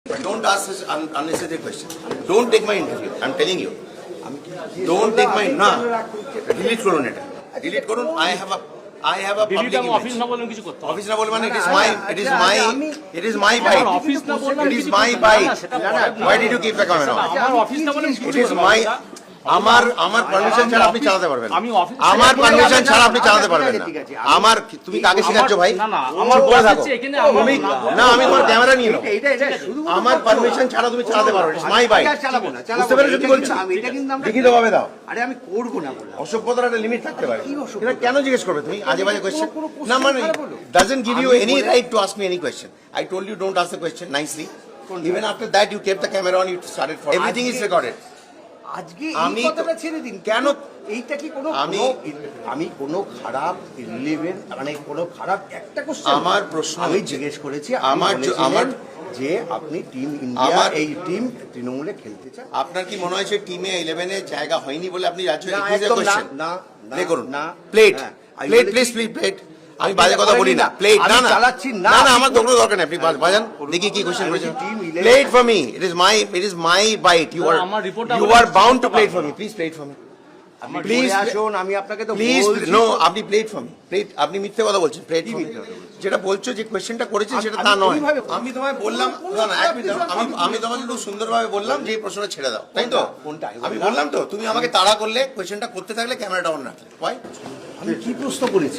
Don't ask such unnecessary questions. Don't take my interview. I'm telling you. Don't take my না delete করুন এটা delete করুন I have a public image. Office না বললেন কিছু করতে অফিস না বলবেন মানে it is my bite. Office না বললাম It is my bite. Why did you keep the camera on? আমার অফিস না বললাম It is my আমার পারমিশন ছাড়া আপনি চালাতে পারবেন আমি অফিস আমার পারমিশন ছাড়া আপনি চালাতে পারবেন না আমার তুমি কাকে শেখাচ্ছ ভাই না না আমার বলে থাকো এখানে তুমি না আমি তোমার ক্যামেরা নিয়ে নাও আমার পারমিশন ছাড়া তুমি চালাতে পারবে ইটস মাই বাইক বুঝতে পেরেছো কি বলছি লিখিত ভাবে দাও আরে আমি করব না বললাম অসভ্যতার একটা লিমিট থাকতে পারে এটা কেন জিজ্ঞেস করবে তুমি আজে বাজে কোশ্চেন না মানে doesn't give you any right to ask me any question I told you don't ask the question nicely even after that you kept the camera on you started for everything is recorded আজকে এই কথাটা ছেড়ে দিন কেন এইটা কি কোনো আমি কোনো খারাপ ইলেভেন মানে কোনো খারাপ একটা কোশ্চেন আমার প্রশ্ন আমি জিজ্ঞেস করেছি আমার যে আপনি টিম ইন্ডিয়া এই টিম তৃণমূলে খেলতে চান আপনার কি মনে হয় যে টিমে 11 এ জায়গা হয়নি বলে আপনি রাজ্য না প্লে করুন না প্লেট প্লিজ প্লেট আমি বাজে কথা বলি না প্লেট না না চালাচ্ছি না না আমার কোনো দরকার নেই আপনি বাজান দেখি কি কোশ্চেন করেছেন plate for me it is my bite you are bound to plate for me please plate for me please আসুন আমি আপনাকে তো প্লিজ নো আপনি প্লেট ফর মি প্লেট আপনি মিথ্যে কথা বলছেন প্লেট যেটা বলছো যে কোশ্চেনটা করেছেন সেটা তা নয় আমি তোমায় বললাম না না এক মিনিট আমি তোমাকে খুব সুন্দরভাবে বললাম যে এই প্রশ্নটা ছেড়ে দাও তাই তো আমি বললাম তো তুমি আমাকে তাড়া করলে কোশ্চেনটা করতে থাকলে ক্যামেরাটা অন রাখলে ভাই আমি কি প্রশ্ন করেছি